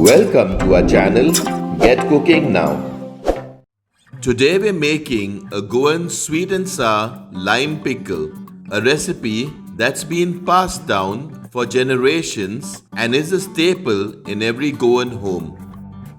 Welcome to our channel Get Cooking Now. Today we're making a Goan sweet and sour lime pickle, a recipe that's been passed down for generations and is a staple in every Goan home.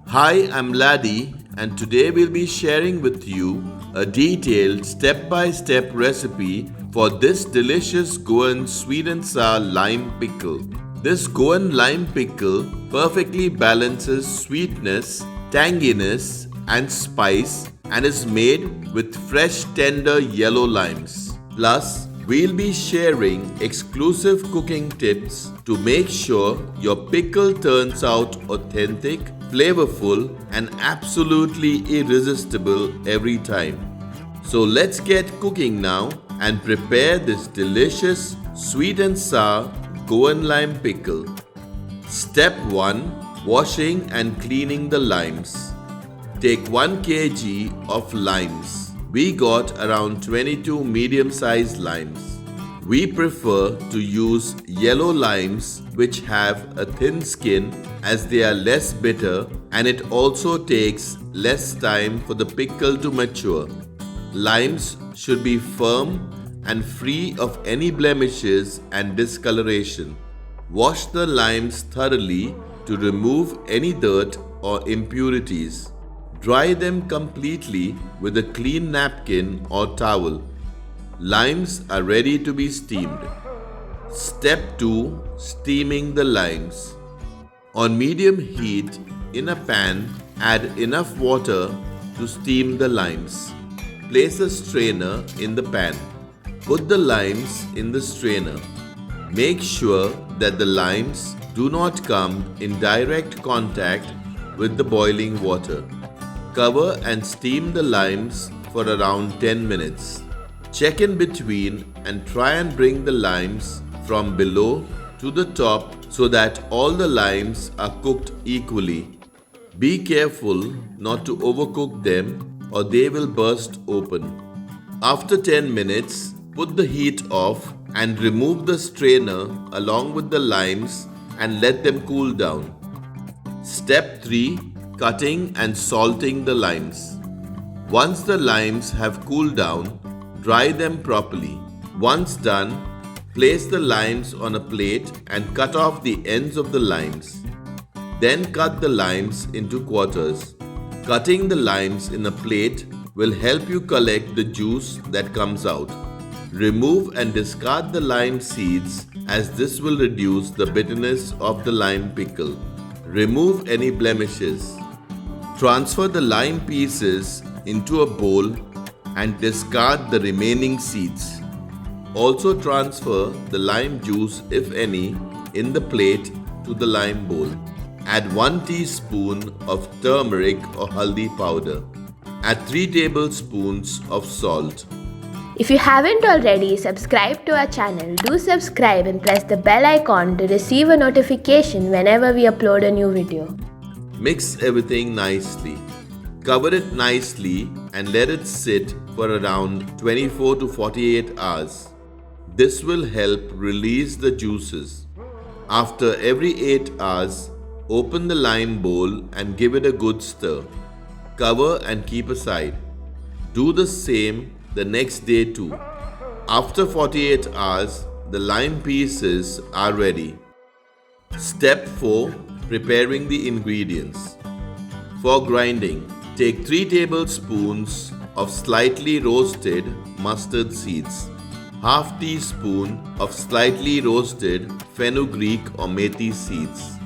Hi, I'm Laddie and today we'll be sharing with you a detailed step-by-step recipe for this delicious Goan sweet and sour lime pickle. This Goan lime pickle perfectly balances sweetness, tanginess and spice and is made with fresh tender yellow limes. Plus, we'll be sharing exclusive cooking tips to make sure your pickle turns out authentic, flavorful and absolutely irresistible every time. So let's get cooking now and prepare this delicious sweet and sour Goan lime pickle. Step 1. Washing and cleaning the limes. Take 1 kg of limes. We got around 22 medium-sized limes. We prefer to use yellow limes which have a thin skin as they are less bitter and it also takes less time for the pickle to mature. Limes should be firm and free of any blemishes and discoloration. Wash the limes thoroughly to remove any dirt or impurities. Dry them completely with a clean napkin or towel. Limes are ready to be steamed. Step 2. Steaming the limes. On medium heat, in a pan, add enough water to steam the limes. Place a strainer in the pan. Put the limes in the strainer. Make sure that the limes do not come in direct contact with the boiling water. Cover and steam the limes for around 10 minutes. Check in between and try and bring the limes from below to the top so that all the limes are cooked equally. Be careful not to overcook them or they will burst open. After 10 minutes, put the heat off and remove the strainer along with the limes and let them cool down. Step 3. Cutting and salting the limes. Once the limes have cooled down, dry them properly. Once done, place the limes on a plate and cut off the ends of the limes. Then cut the limes into quarters. Cutting the limes in a plate will help you collect the juice that comes out. Remove and discard the lime seeds as this will reduce the bitterness of the lime pickle. Remove any blemishes. Transfer the lime pieces into a bowl and discard the remaining seeds. Also transfer the lime juice, if any, in the plate to the lime bowl. Add 1 teaspoon of turmeric or haldi powder. Add 3 tablespoons of salt. If you haven't already subscribed to our channel, do subscribe and press the bell icon to receive a notification whenever we upload a new video. Mix everything nicely. Cover it nicely and let it sit for around 24 to 48 hours. This will help release the juices. After every 8 hours, open the lime bowl and give it a good stir. Cover and keep aside. Do the same the next day too. After 48 hours, the lime pieces are ready. Step 4. Preparing the ingredients. For grinding, take 3 tablespoons of slightly roasted mustard seeds, half teaspoon of slightly roasted fenugreek or methi seeds,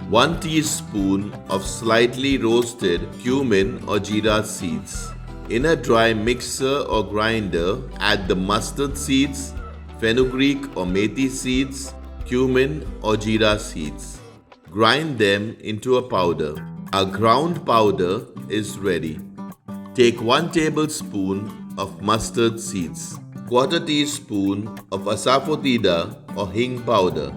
1 teaspoon of slightly roasted cumin or jeera seeds. In a dry mixer or grinder, add the mustard seeds, fenugreek or methi seeds, cumin or jeera seeds. Grind them into a powder. A ground powder is ready. Take 1 tablespoon of mustard seeds, quarter teaspoon of asafoetida or hing powder,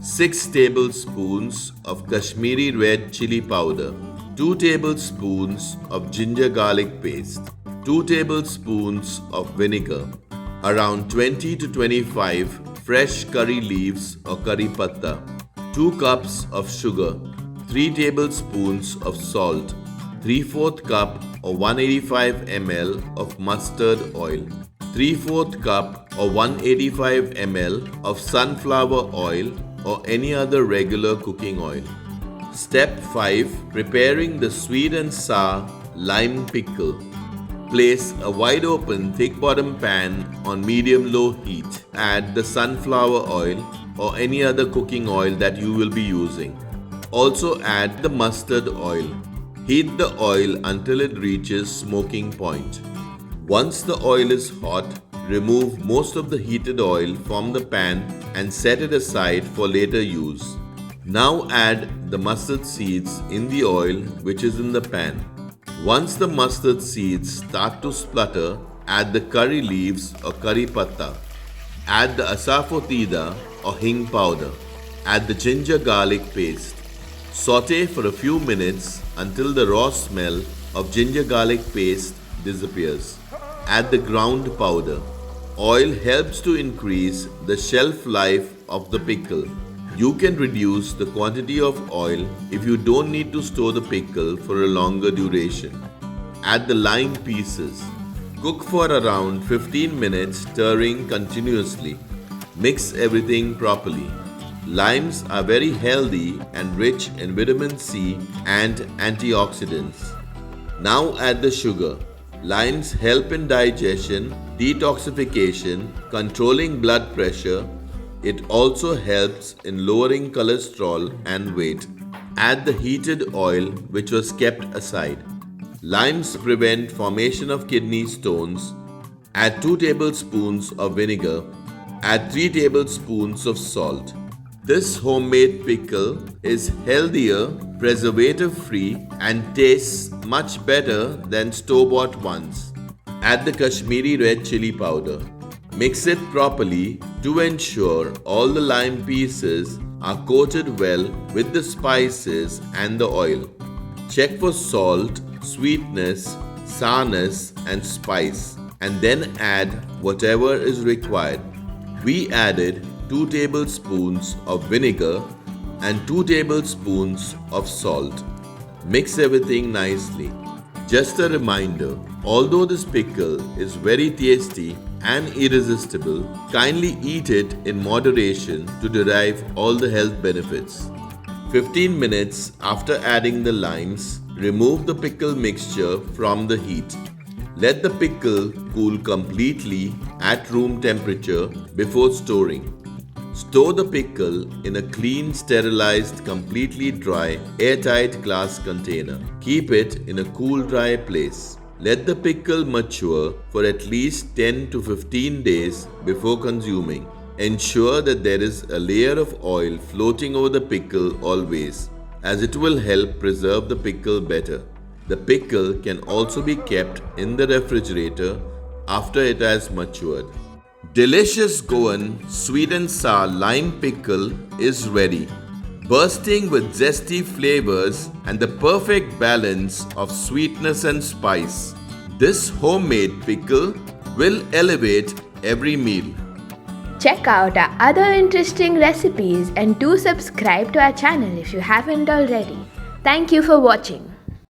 6 tablespoons of Kashmiri red chili powder, 2 tablespoons of ginger garlic paste, 2 tablespoons of vinegar, around 20 to 25 fresh curry leaves or curry patta, 2 cups of sugar, 3 tablespoons of salt, 3/4 cup or 185 ml of mustard oil, 3/4 cup or 185 ml of sunflower oil or any other regular cooking oil. Step 5. Preparing the sweet and sour lime pickle. Place a wide open thick bottom pan on medium-low heat. Add the sunflower oil or any other cooking oil that you will be using. Also add the mustard oil. Heat the oil until it reaches smoking point. Once the oil is hot, remove most of the heated oil from the pan and set it aside for later use. Now add the mustard seeds in the oil which is in the pan. Once the mustard seeds start to splutter, add the curry leaves or curry patta. Add the asafoetida or hing powder. Add the ginger garlic paste. Saute for a few minutes until the raw smell of ginger garlic paste disappears. Add the ground powder. Oil helps to increase the shelf life of the pickle. You can reduce the quantity of oil if you don't need to store the pickle for a longer duration. Add the lime pieces. Cook for around 15 minutes, stirring continuously. Mix everything properly. Limes are very healthy and rich in vitamin C and antioxidants. Now add the sugar. Limes help in digestion, detoxification, controlling blood pressure. It also helps in lowering cholesterol and weight. Add the heated oil which was kept aside. Limes prevent formation of kidney stones. Add 2 tablespoons of vinegar. Add 3 tablespoons of salt. This homemade pickle is healthier, preservative-free and tastes much better than store-bought ones. Add the Kashmiri red chili powder. Mix it properly to ensure all the lime pieces are coated well with the spices and the oil. Check for salt, sweetness, sourness and spice and then add whatever is required. We added 2 tablespoons of vinegar and 2 tablespoons of salt. Mix everything nicely. Just a reminder, although this pickle is very tasty and irresistible, kindly eat it in moderation to derive all the health benefits. 15 minutes after adding the limes, remove the pickle mixture from the heat. Let the pickle cool completely at room temperature before storing. Store the pickle in a clean, sterilized, completely dry, airtight glass container. Keep it in a cool, dry place. Let the pickle mature for at least 10 to 15 days before consuming. Ensure that there is a layer of oil floating over the pickle always, as it will help preserve the pickle better. The pickle can also be kept in the refrigerator after it has matured. Delicious Goan sweet and sour lime pickle is ready, bursting with zesty flavors and the perfect balance of sweetness and spice. This homemade pickle will elevate every meal. Check out our other interesting recipes and do subscribe to our channel if you haven't already. Thank you for watching.